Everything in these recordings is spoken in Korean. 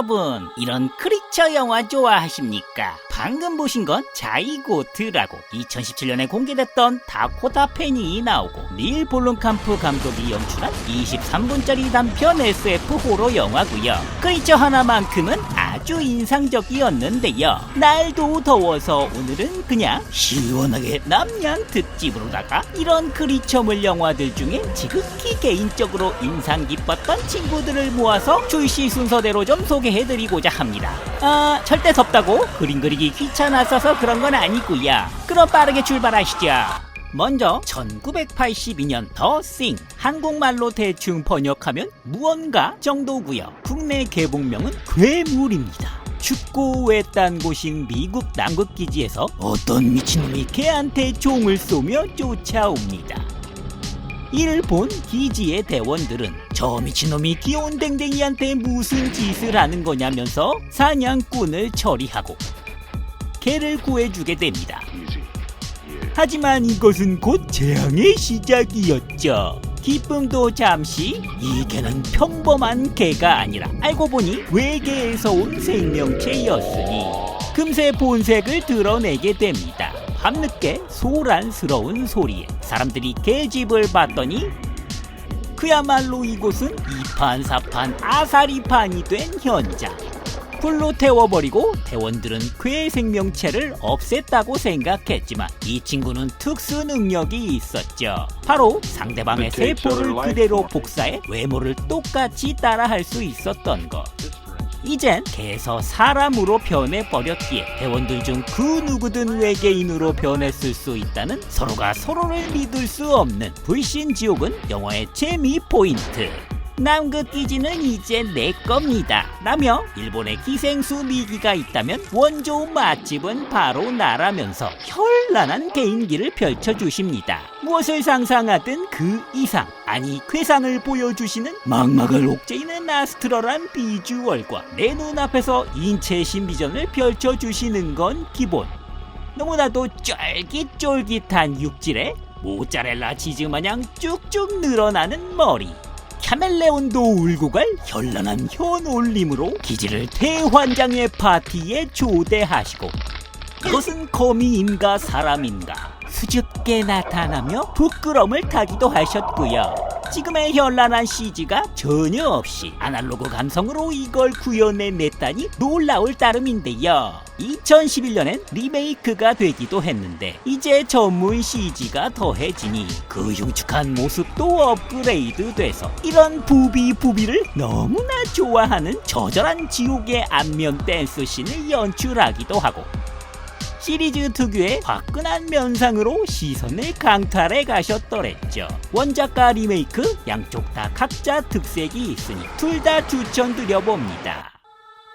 여러분, 이런 크리처 영화 좋아하십니까? 방금 보신 건 자이고트라고 2017년에 공개됐던 다코타 패닝이 나오고 닐 볼룸캄프 감독이 연출한 23분짜리 단편 SF 호러 영화고요. 크리처 하나만큼은 아주 인상적이었는데요. 날도 더워서 오늘은 그냥 시원하게 남양 특집으로다가 이런 크리처물 영화들 중에 지극히 개인적으로 인상 깊었던 친구들을 모아서 출시 순서대로 좀 소개해드리고자 합니다. 절대 덥다고 그림 그리기 귀찮았어서 그런 건 아니고요. 그럼 빠르게 출발하시죠. 먼저 1982년 더 싱, 한국말로 대충 번역하면 무언가 정도고요. 국내 개봉명은 괴물입니다. 춥고 외딴 곳인 미국 남극기지에서 어떤 미친놈이 개한테 총을 쏘며 쫓아옵니다. 이를 본 기지의 대원들은 저 미친놈이 귀여운 댕댕이한테 무슨 짓을 하는 거냐면서 사냥꾼을 처리하고 개를 구해주게 됩니다. 하지만 이것은 곧 재앙의 시작이었죠. 기쁨도 잠시, 이 개는 평범한 개가 아니라 알고 보니 외계에서 온 생명체였으니 금세 본색을 드러내게 됩니다. 밤늦게 소란스러운 소리에 사람들이 개집을 봤더니 그야말로 이곳은 이판사판 아사리판이 된 현장. 불로 태워버리고 대원들은 괴 생명체를 없앴다고 생각했지만 이 친구는 특수 능력이 있었죠. 바로 상대방의 세포를 그대로 복사해 외모를 똑같이 따라할 수 있었던 것. 이젠 개에서 사람으로 변해버렸기에 대원들 중 그 누구든 외계인으로 변했을 수 있다는 서로가 서로를 믿을 수 없는 불신지옥은 영화의 재미 포인트. 남극기지는 이제 내 겁니다 라며 일본의 기생수 미기가 있다면 원조 맛집은 바로 나라면서 현란한 개인기를 펼쳐주십니다. 무엇을 상상하든 그 이상, 아니 괴상을 보여주시는 망막을 옥죄이는 아스트럴한 비주얼과 내 눈앞에서 인체 신비전을 펼쳐주시는 건 기본. 너무나도 쫄깃쫄깃한 육질에 모짜렐라 치즈 마냥 쭉쭉 늘어나는 머리, 카멜레온도 울고 갈 현란한 현올림으로 기지를 대환장의 파티에 초대하시고 이것은 거미인가 사람인가 수줍게 나타나며 부끄럼을 타기도 하셨고요. 지금의 현란한 CG가 전혀 없이 아날로그 감성으로 이걸 구현해냈다니 놀라울 따름인데요. 2011년엔 리메이크가 되기도 했는데 이제 전문 CG가 더해지니 그 흉측한 모습도 업그레이드 돼서 이런 부비를 너무나 좋아하는 저절한 지옥의 안면 댄스씬을 연출하기도 하고 시리즈 특유의 화끈한 면상으로 시선을 강탈해 가셨더랬죠. 원작과 리메이크 양쪽 다 각자 특색이 있으니 둘 다 추천드려봅니다.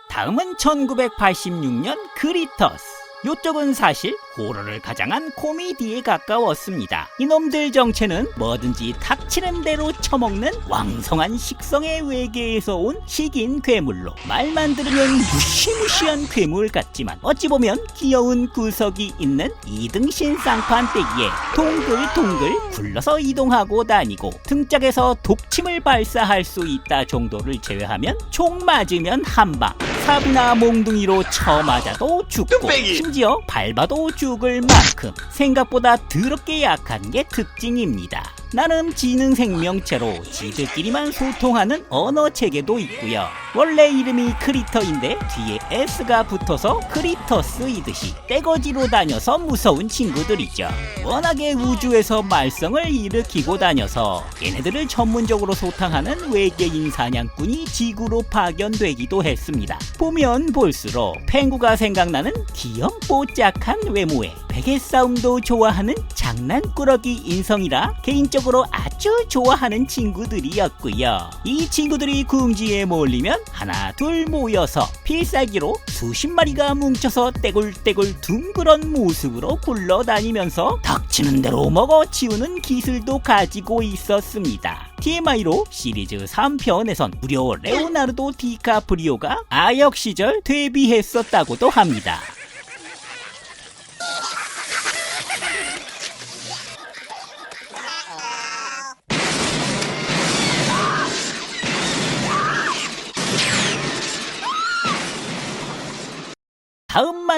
다음은 1986년 그리터스. 요쪽은 사실 호러를 가장한 코미디에 가까웠습니다. 이놈들 정체는 뭐든지 닥치는 대로 처먹는 왕성한 식성의 외계에서 온 식인 괴물로 말만 들으면 무시무시한 괴물 같지만 어찌 보면 귀여운 구석이 있는 2등신 쌍판떼기에 동글동글 굴러서 이동하고 다니고 등짝에서 독침을 발사할 수 있다 정도를 제외하면 총 맞으면 한방, 사비나 몽둥이로 쳐맞아도 죽고 심지어 밟아도 죽을 만큼 생각보다 더럽게 약한 게 특징입니다. 나름 지능 생명체로 지들끼리만 소통하는 언어 체계도 있고요. 원래 이름이 크리터인데 뒤에 S가 붙어서 크리터스이듯이 떼거지로 다녀서 무서운 친구들이죠. 워낙에 우주에서 말썽을 일으키고 다녀서 얘네들을 전문적으로 소탕하는 외계인 사냥꾼이 지구로 파견되기도 했습니다. 보면 볼수록 펭구가 생각나는 귀염뽀짝한 외모에 베개 싸움도 좋아하는 장난꾸러기 인성이라 개인적으로 아주 좋아하는 친구들이었고요. 이 친구들이 궁지에 몰리면 하나 둘 모여서 필살기로 수십 마리가 뭉쳐서 떼굴떼굴 둥그런 모습으로 굴러다니면서 닥치는 대로 먹어치우는 기술도 가지고 있었습니다. TMI로 시리즈 3편에선 무려 레오나르도 디카프리오가 아역 시절 데뷔했었다고도 합니다.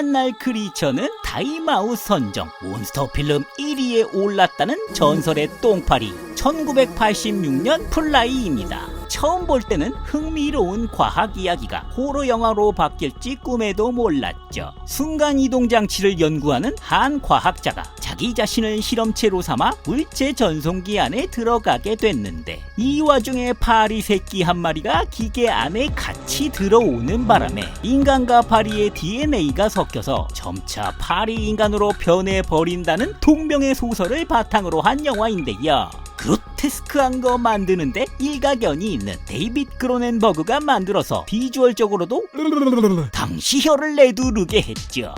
지난날 크리처는 타임아웃 선정 몬스터 필름 1위에 올랐다는 전설의 똥파리 1986년 플라이입니다. 처음 볼 때는 흥미로운 과학 이야기가 호러 영화로 바뀔지 꿈에도 몰랐죠. 순간이동 장치를 연구하는 한 과학자가 자기 자신을 실험체로 삼아 물체 전송기 안에 들어가게 됐는데 이 와중에 파리 새끼 한 마리가 기계 안에 같이 들어오는 바람에 인간과 파리의 DNA가 섞여서 점차 파리 인간으로 변해버린다는 동명의 소설을 바탕으로 한 영화인데요. 그로테스크한 거 만드는데 일가견이 있는 데이빗 크로넨버그가 만들어서 비주얼적으로도 당시 혀를 내두르게 했죠.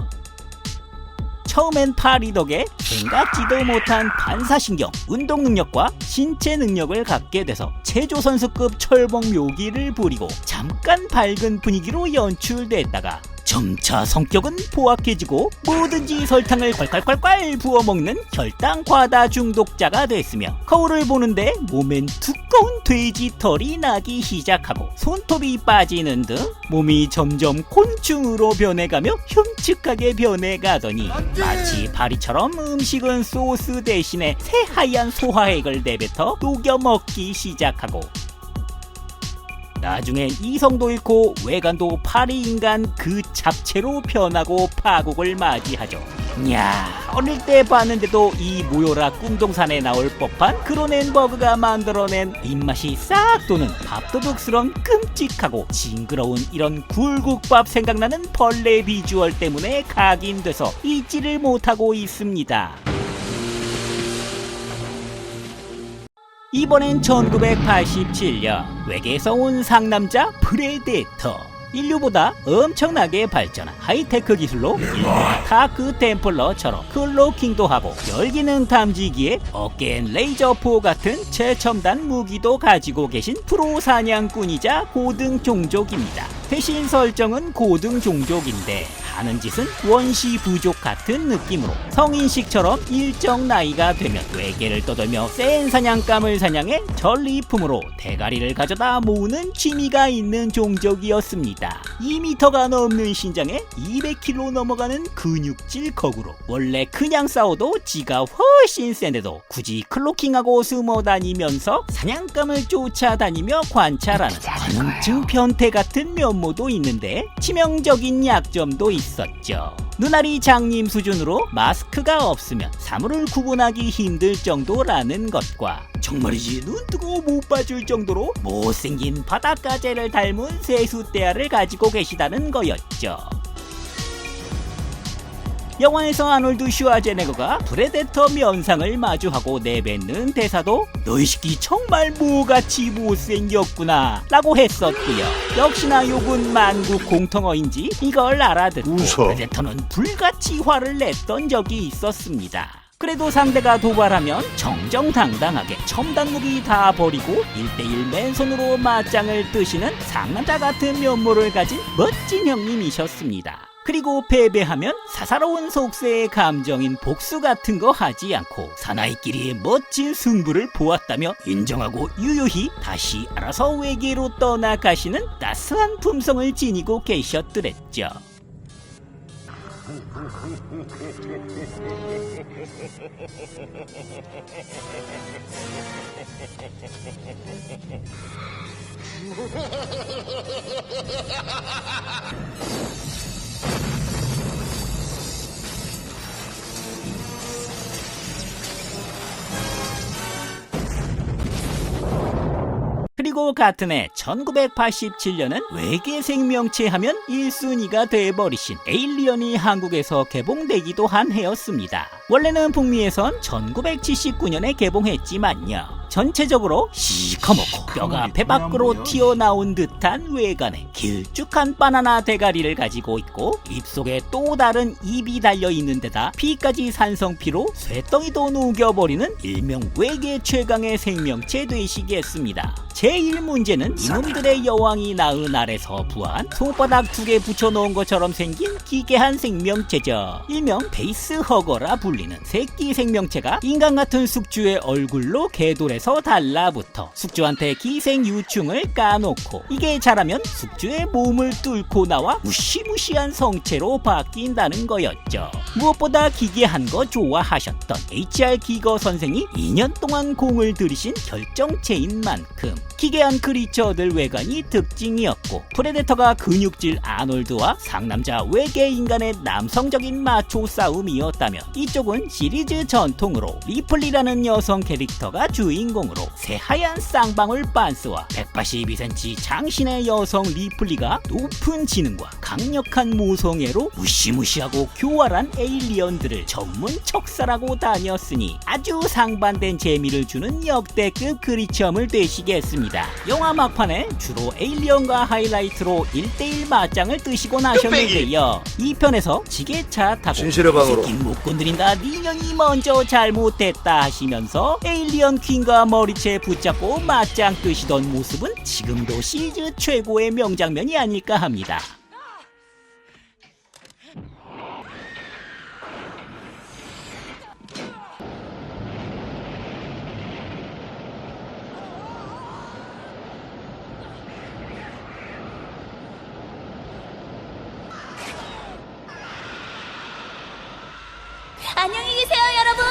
처음엔 파리 덕에 생각지도 못한 반사신경, 운동 능력과 신체 능력을 갖게 돼서 체조선수급 철봉 묘기를 부리고 잠깐 밝은 분위기로 연출됐다가 점차 성격은 포악해지고 뭐든지 설탕을 콸콸콸콸 부어먹는 혈당 과다 중독자가 됐으며 거울을 보는데 몸엔 두꺼운 돼지 털이 나기 시작하고 손톱이 빠지는 등 몸이 점점 곤충으로 변해가며 흉측하게 변해가더니 마치 파리처럼 음식은 소스 대신에 새하얀 소화액을 내뱉어 녹여 먹기 시작하고 나중엔 이성도 잃고 외관도 파리 인간 그 잡채로 변하고 파국을 맞이하죠. 야, 어릴 때 봤는데도 이 모요라 꿈동산에 나올 법한 크로넨버그가 만들어낸 입맛이 싹 도는 밥도둑스런 끔찍하고 징그러운 이런 굴국밥 생각나는 벌레 비주얼 때문에 각인돼서 잊지를 못하고 있습니다. 이번엔 1987년 외계에서 온 상남자 프레데터. 인류보다 엄청나게 발전한 하이테크 기술로 일명 다크 템플러처럼 클로킹도 하고 열기능 탐지기에 어깨엔 레이저포 같은 최첨단 무기도 가지고 계신 프로 사냥꾼이자 고등 종족입니다. 대신 설정은 고등 종족인데 하는 짓은 원시 부족 같은 느낌으로 성인식처럼 일정 나이가 되면 외계를 떠돌며 센 사냥감을 사냥해 전리품으로 대가리를 가져다 모으는 취미가 있는 종족이었습니다. 2m가 넘는 신장에 200kg 넘어가는 근육질 거구로 원래 그냥 싸워도 지가 훨씬 센데도 굳이 클로킹하고 숨어 다니면서 사냥감을 쫓아다니며 관찰하는 관음증 변태 같은 면모도 있는데 치명적인 약점도 있었죠. 눈알이 장님 수준으로 마스크가 없으면 사물을 구분하기 힘들 정도라는 것과 정말이지 눈 뜨고 못 봐줄 정도로 못생긴 바닷가재를 닮은 세숫대야를 가지고 계시다는 거였죠. 영화에서 아놀드 슈와제네거가 프레데터 면상을 마주하고 내뱉는 대사도 너희 새끼 정말 뭐같이 못생겼구나 라고 했었고요. 역시나 욕은 만국 공통어인지 이걸 알아듣고 프레데터는 불같이 화를 냈던 적이 있었습니다. 그래도 상대가 도발하면 정정당당하게 첨단 무기 다 버리고 1대1 맨손으로 맞짱을 뜨시는 상남자 같은 면모를 가진 멋진 형님이셨습니다. 그리고 패배하면 사사로운 속세의 감정인 복수 같은 거 하지 않고 사나이끼리의 멋진 승부를 보았다며 인정하고 유유히 다시 알아서 외계로 떠나가시는 따스한 품성을 지니고 계셨더랬죠. 그리고 같은 해 1987년은 외계 생명체 하면 1순위가 돼버리신 에일리언이 한국에서 개봉되기도 한 해였습니다. 원래는 북미에선 1979년에 개봉했지만요. 전체적으로 시커멓고 뼈가 배 밖으로 튀어나온 듯한 외관에 길쭉한 바나나 대가리를 가지고 있고 입속에 또 다른 입이 달려있는 데다 피까지 산성피로 쇠덩이도 녹여버리는 일명 외계 최강의 생명체 되시겠습니다. 제1 문제는 이놈들의 여왕이 낳은 알에서 부화한 손바닥 2개 붙여놓은 것처럼 생긴 기괴한 생명체죠. 일명 베이스허거라 불리는 새끼 생명체가 인간 같은 숙주의 얼굴로 궤돌에서 숙주에서 달라붙어 숙주한테 기생유충을 까놓고 이게 자라면 숙주의 몸을 뚫고 나와 무시무시한 성체로 바뀐다는 거였죠. 무엇보다 기괴한 거 좋아하셨던 HR 기거 선생이 2년 동안 공을 들이신 결정체인 만큼 기괴한 크리처들 외관이 특징이었고, 프레데터가 근육질 아놀드와 상남자 외계 인간의 남성적인 마초 싸움이었다면 이쪽은 시리즈 전통으로 리플리라는 여성 캐릭터가 주인공으로 새하얀 쌍방울 빤스와 182cm 장신의 여성 리플리가 높은 지능과 강력한 모성애로 무시무시하고 교활한 에일리언들을 전문 척살하고 다녔으니 아주 상반된 재미를 주는 역대급 크리처물 되시겠습니다. 영화 막판에 주로 에일리언과 하이라이트로 1대1 맞짱을 뜨시고 나셨는데요. 2편에서 지게차 타고 새끼 못 건드린다 니년이 먼저 잘못했다 하시면서 에일리언 퀸과 머리채 붙잡고 맞짱 뜨시던 모습은 지금도 시리즈 최고의 명장면이 아닐까 합니다. 안녕히 계세요, 여러분.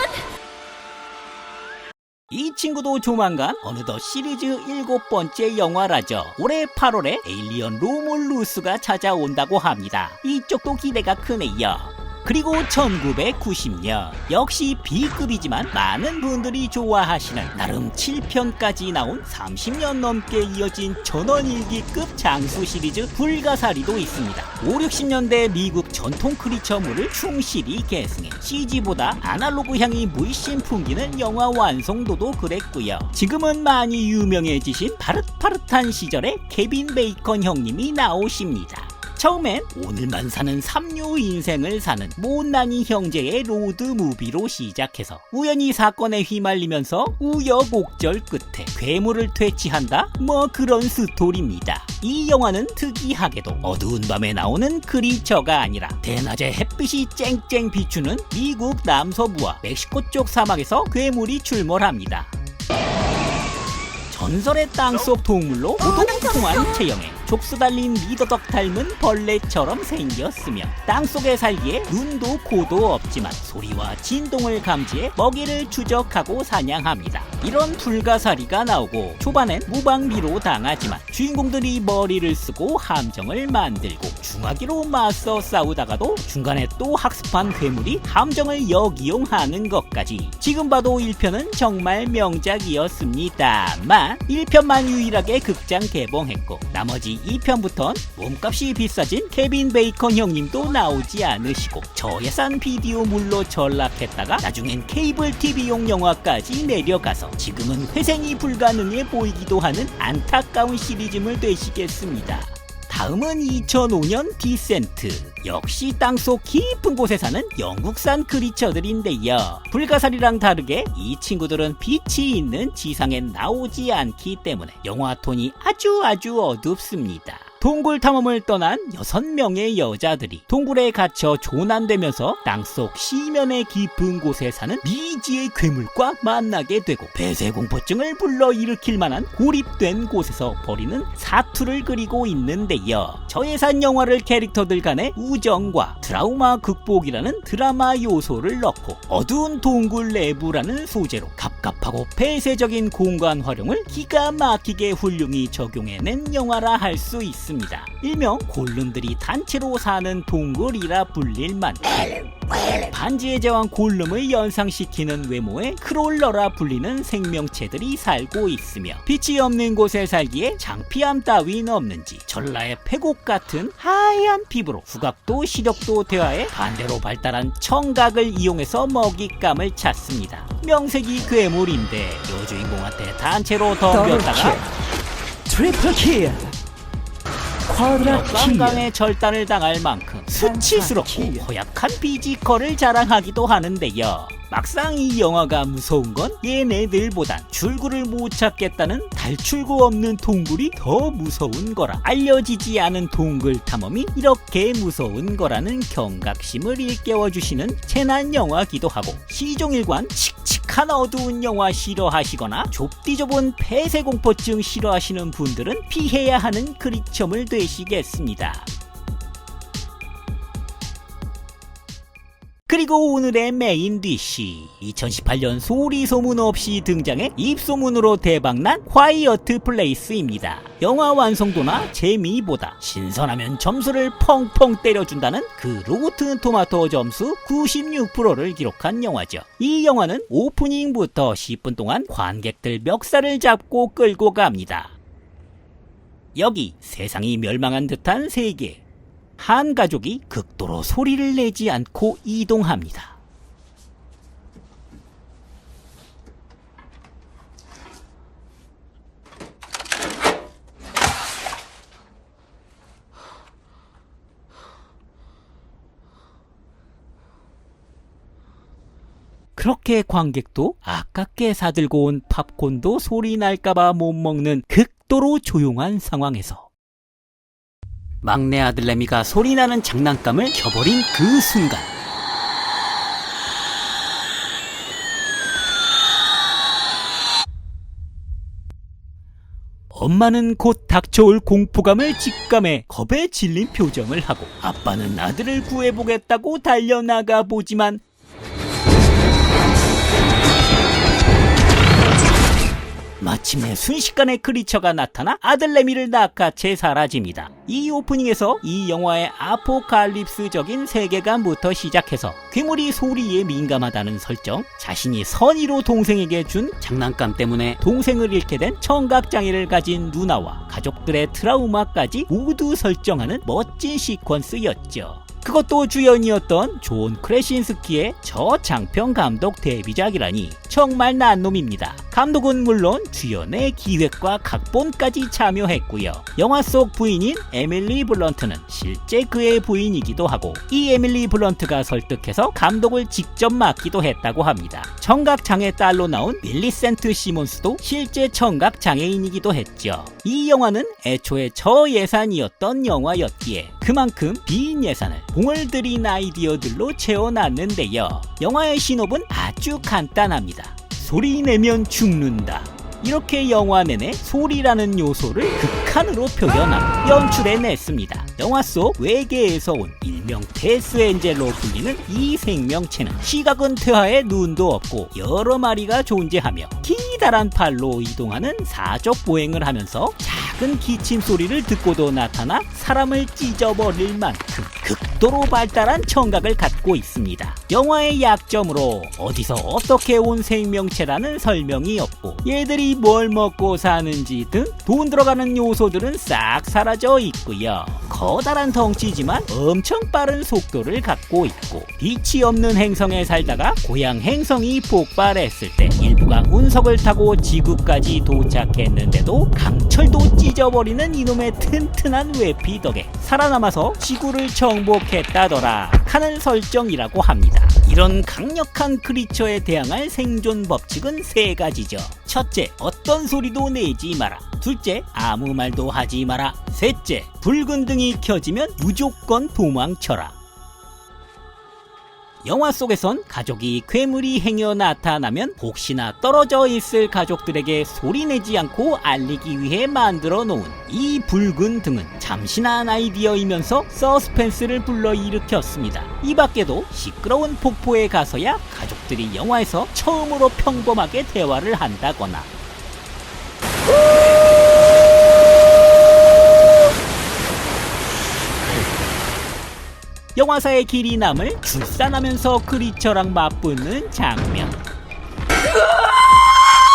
이 친구도 조만간 어느덧 시리즈 7번째 영화라죠. 올해 8월에 에일리언 로몰루스가 찾아온다고 합니다. 이쪽도 기대가 크네요. 그리고 1990년 역시 B급이지만 많은 분들이 좋아하시는 나름 7편까지 나온 30년 넘게 이어진 전원일기급 장수 시리즈 불가사리도 있습니다. 5, 60년대 미국 전통 크리처물을 충실히 계승해 CG보다 아날로그 향이 물씬 풍기는 영화 완성도도 그랬고요. 지금은 많이 유명해지신 파릇파릇한 시절에 케빈 베이컨 형님이 나오십니다. 처음엔 오늘만 사는 삼류 인생을 사는 못난이 형제의 로드무비로 시작해서 우연히 사건에 휘말리면서 우여곡절 끝에 괴물을 퇴치한다? 뭐 그런 스토리입니다. 이 영화는 특이하게도 어두운 밤에 나오는 크리처가 아니라 대낮에 햇빛이 쨍쨍 비추는 미국 남서부와 멕시코 쪽 사막에서 괴물이 출몰합니다. 전설의 땅속 동물로 오동통한 체형에 족수 달린 미더덕 닮은 벌레처럼 생겼으며 땅속에 살기에 눈도 코도 없지만 소리와 진동을 감지해 먹이를 추적하고 사냥합니다. 이런 불가사리가 나오고 초반엔 무방비로 당하지만 주인공들이 머리를 쓰고 함정을 만들고 중화기로 맞서 싸우다가도 중간에 또 학습한 괴물이 함정을 역이용하는 것까지 지금 봐도 1편은 정말 명작이었습니다만 1편만 유일하게 극장 개봉했고 나머지 2편부턴 몸값이 비싸진 케빈 베이컨 형님도 나오지 않으시고 저예산 비디오물로 전락했다가 나중엔 케이블 TV용 영화까지 내려가서 지금은 회생이 불가능해 보이기도 하는 안타까운 시리즈물 되시겠습니다. 다음은 2005년 디센트. 역시 땅속 깊은 곳에 사는 영국산 크리처들인데요. 불가사리랑 다르게 이 친구들은 빛이 있는 지상엔 나오지 않기 때문에 영화 톤이 아주 어둡습니다. 동굴 탐험을 떠난 6명의 여자들이 동굴에 갇혀 조난되면서 땅속 시면의 깊은 곳에 사는 미지의 괴물과 만나게 되고 폐쇄공포증을 불러일으킬 만한 고립된 곳에서 벌이는 사투를 그리고 있는데요. 저예산 영화를 캐릭터들 간의 우정과 트라우마 극복이라는 드라마 요소를 넣고 어두운 동굴 내부라는 소재로 갑갑하고 폐쇄적인 공간 활용을 기가 막히게 훌륭히 적용해낸 영화라 할 수 있습니다. 일명 골룸들이 단체로 사는 동굴이라 불릴 만큼 반지의 제왕 골룸을 연상시키는 외모의 크롤러라 불리는 생명체들이 살고 있으며 빛이 없는 곳에 살기에 장피함 따윈 없는지 전라의 패곡 같은 하얀 피부로 후각도 시력도 퇴화해 반대로 발달한 청각을 이용해서 먹잇감을 찾습니다. 명색이 괴물인데 여주인공한테 단체로 덤볐다가 트리플 킬! 역관광의 절단을 당할 만큼 수치스럽고 허약한 피지컬을 자랑하기도 하는데요. 막상 이 영화가 무서운 건 얘네들보단 출구를 못 찾겠다는 탈출구 없는 동굴이 더 무서운 거라. 알려지지 않은 동굴 탐험이 이렇게 무서운 거라는 경각심을 일깨워주시는 재난 영화기도 하고, 시종일관 칙칙한 어두운 영화 싫어하시거나 좁디 좁은 폐쇄공포증 싫어하시는 분들은 피해야 하는 크리처물 되시겠습니다. 그리고 오늘의 메인 디시, 2018년 소리 소문 없이 등장해 입소문으로 대박난 화이어트 플레이스입니다. 영화 완성도나 재미보다 신선하면 점수를 펑펑 때려준다는 그 로튼 토마토 점수 96%를 기록한 영화죠. 이 영화는 오프닝부터 10분 동안 관객들 멱살을 잡고 끌고 갑니다. 여기 세상이 멸망한 듯한 세계. 한 가족이 극도로 소리를 내지 않고 이동합니다. 그렇게 관객도 아깝게 사들고 온 팝콘도 소리 날까봐 못 먹는 극도로 조용한 상황에서 막내 아들 레미가 소리나는 장난감을 켜버린 그 순간, 엄마는 곧 닥쳐올 공포감을 직감해 겁에 질린 표정을 하고, 아빠는 아들을 구해보겠다고 달려나가 보지만 마침내 순식간에 크리처가 나타나 아들 레미를 낚아채 사라집니다. 이 오프닝에서 이 영화의 아포칼립스적인 세계관부터 시작해서 괴물이 소리에 민감하다는 설정, 자신이 선의로 동생에게 준 장난감 때문에 동생을 잃게 된 청각장애를 가진 누나와 가족들의 트라우마까지 모두 설정하는 멋진 시퀀스였죠. 그것도 주연이었던 존 크레신스키의 저 장편 감독 데뷔작이라니 정말 난 놈입니다. 감독은 물론 주연의 기획과 각본까지 참여했고요. 영화 속 부인인 에밀리 블런트는 실제 그의 부인이기도 하고, 이 에밀리 블런트가 설득해서 감독을 직접 맡기도 했다고 합니다. 청각장애 딸로 나온 밀리센트 시몬스도 실제 청각장애인이기도 했죠. 이 영화는 애초에 저예산이었던 영화였기에 그만큼 빈 예산을 공을 들인 아이디어들로 채워놨는데요. 영화의 신업은 아주 간단합니다. 소리 내면 죽는다. 이렇게 영화 내내 소리라는 요소를 극한으로 표현하고 연출해냈습니다. 영화 속 외계에서 온 일명 데스 엔젤로 불리는 이 생명체는 시각은 퇴화해 눈도 없고 여러 마리가 존재하며 기다란 팔로 이동하는 사족 보행을 하면서 작은 기침 소리를 듣고도 나타나 사람을 찢어버릴 만큼 극도로 발달한 청각을 갖고 있습니다. 영화의 약점으로 어디서 어떻게 온 생명체라는 설명이 없고, 얘들이 뭘 먹고 사는지 등 돈 들어가는 요소들은 싹 사라져 있고요. 커다란 덩치지만 엄청 빠른 속도를 갖고 있고, 빛이 없는 행성에 살다가 고향 행성이 폭발했을 때 일부가 운석을 타고 지구까지 도착했는데도 강철도 찢어버리는 이놈의 튼튼한 외피 덕에 살아남아서 지구를 정복했다더라 하는 설정이라고 합니다. 이런 강력한 크리처에 대항할 생존 법칙은 세 가지죠. 첫째, 어떤 소리도 내지 마라. 둘째, 아무 말도 하지 마라. 셋째, 붉은 등이 켜지면 무조건 도망쳐라. 영화 속에선 가족이 괴물이 행여 나타나면 혹시나 떨어져 있을 가족들에게 소리내지 않고 알리기 위해 만들어 놓은 이 붉은 등은 참신한 아이디어이면서 서스펜스를 불러일으켰습니다. 이 밖에도 시끄러운 폭포에 가서야 가족들이 영화에서 처음으로 평범하게 대화를 한다거나, 영화사의 길이 남을 출산하면서 크리처랑 맞붙는 장면,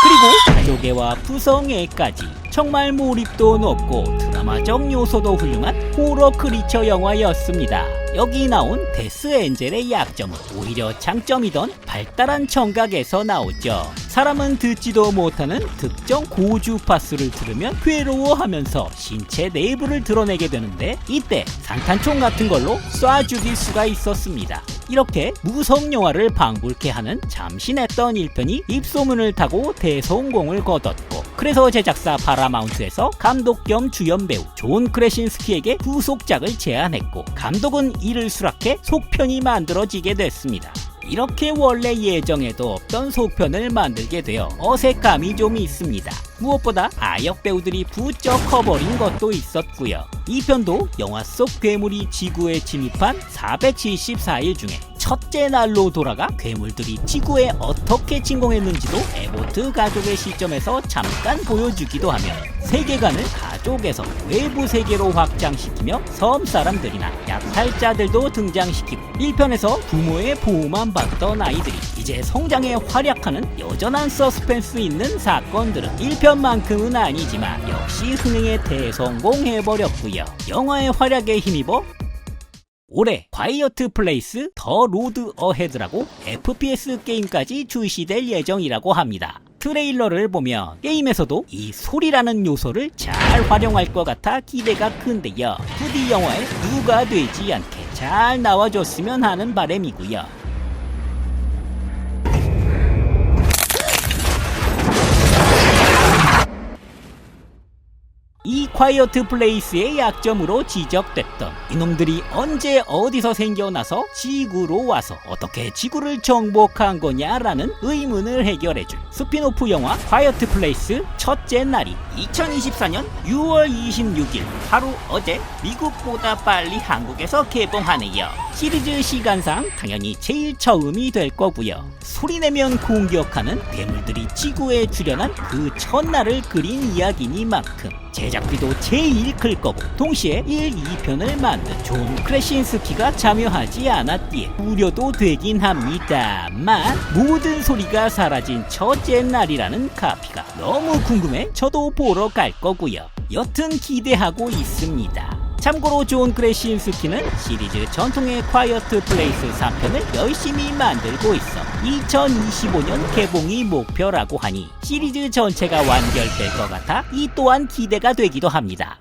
그리고 가족애와 부성애까지 정말 몰입도 높고 드라마적 요소도 훌륭한 호러 크리처 영화였습니다. 여기 나온 데스 엔젤의 약점은 오히려 장점이던 발달한 청각에서 나오죠. 사람은 듣지도 못하는 특정 고주파수를 들으면 괴로워하면서 신체 내부를 드러내게 되는데, 이때 산탄총 같은 걸로 쏴 죽일 수가 있었습니다. 이렇게 무성 영화를 방불케 하는 참신했던 1편이 입소문을 타고 대성공을 거뒀고, 그래서 제작사 파라마운트에서 감독 겸 주연 배우 존 크래신스키에게 후속작을 제안했고, 감독은 이를 수락해 속편이 만들어지게 됐습니다. 이렇게 원래 예정에도 없던 속편을 만들게 되어 어색감이 좀 있습니다. 무엇보다 아역 배우들이 부쩍 커버린 것도 있었고요. 이 편도 영화 속 괴물이 지구에 침입한 474일 중에 첫째 날로 돌아가 괴물들이 지구에 어떻게 침공했는지도 에보트 가족의 시점에서 잠깐 보여주기도 하며, 세계관을 가족에서 외부 세계로 확장시키며 섬 사람들이나 약탈자들도 등장시키고, 1편에서 부모의 보호만 받던 아이들이 이제 성장에 활약하는 여전한 서스펜스 있는 사건들은 1편만큼은 아니지만 역시 흥행에 대성공해버렸고요. 영화의 활약에 힘입어 올해 과이어트 플레이스 더 로드 어헤드라고 FPS 게임까지 출시될 예정이라고 합니다. 트레일러를 보면 게임에서도 이 소리라는 요소를 잘 활용할 것 같아 기대가 큰데요. 부디 영화에 누가 되지 않게 잘 나와줬으면 하는 바람이고요. 이 콰이어트 플레이스의 약점으로 지적됐던 이놈들이 언제 어디서 생겨나서 지구로 와서 어떻게 지구를 정복한 거냐라는 의문을 해결해줄 스피노프 영화 콰이어트 플레이스 첫째 날이 2024년 6월 26일 바로 어제 미국보다 빨리 한국에서 개봉하네요. 시리즈 시간상 당연히 제일 처음이 될 거고요. 소리내면 공격하는 괴물들이 지구에 출현한 그 첫날을 그린 이야기니만큼 제작비도 제일 클 거고, 동시에 1, 2편을 만든 존 크래신스키가 참여하지 않았기에 우려도 되긴 합니다만, 모든 소리가 사라진 첫째 날이라는 카피가 너무 궁금해 저도 보러 갈 거고요. 여튼 기대하고 있습니다. 참고로 존 크래신스키는 시리즈 전통의 콰이어트 플레이스 3편을 열심히 만들고 있어 2025년 개봉이 목표라고 하니 시리즈 전체가 완결될 것 같아 이 또한 기대가 되기도 합니다.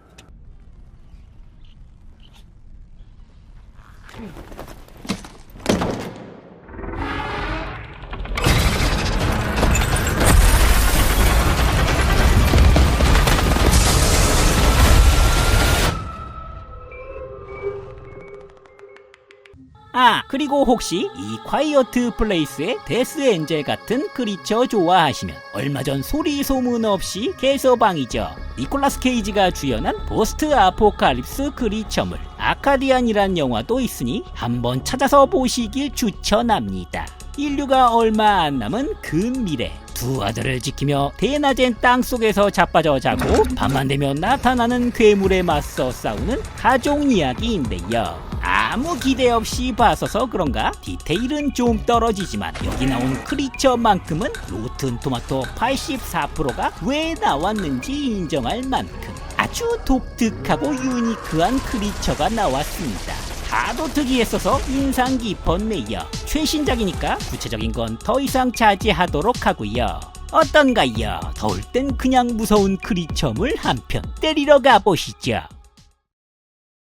그리고 혹시 이 콰이어트 플레이스의 데스 엔젤 같은 크리처 좋아하시면 얼마 전 소리 소문 없이 개서방이죠. 니콜라스 케이지가 주연한 포스트 아포칼립스 크리처물 아카디안이란 영화도 있으니 한번 찾아서 보시길 추천합니다. 인류가 얼마 안 남은 근미래, 두 아들을 지키며 대낮엔 땅속에서 자빠져 자고 밤만 되면 나타나는 괴물에 맞서 싸우는 가족 이야기인데요. 아무 기대 없이 봤어서 그런가 디테일은 좀 떨어지지만 여기 나온 크리처만큼은 로튼 토마토 84%가 왜 나왔는지 인정할 만큼 아주 독특하고 유니크한 크리처가 나왔습니다. 하도 특이했어서 인상 깊었네요. 최신작이니까 구체적인 건 더 이상 자제하도록 하고요. 어떤가요? 더울 땐 그냥 무서운 크리처물 한 편 때리러 가보시죠.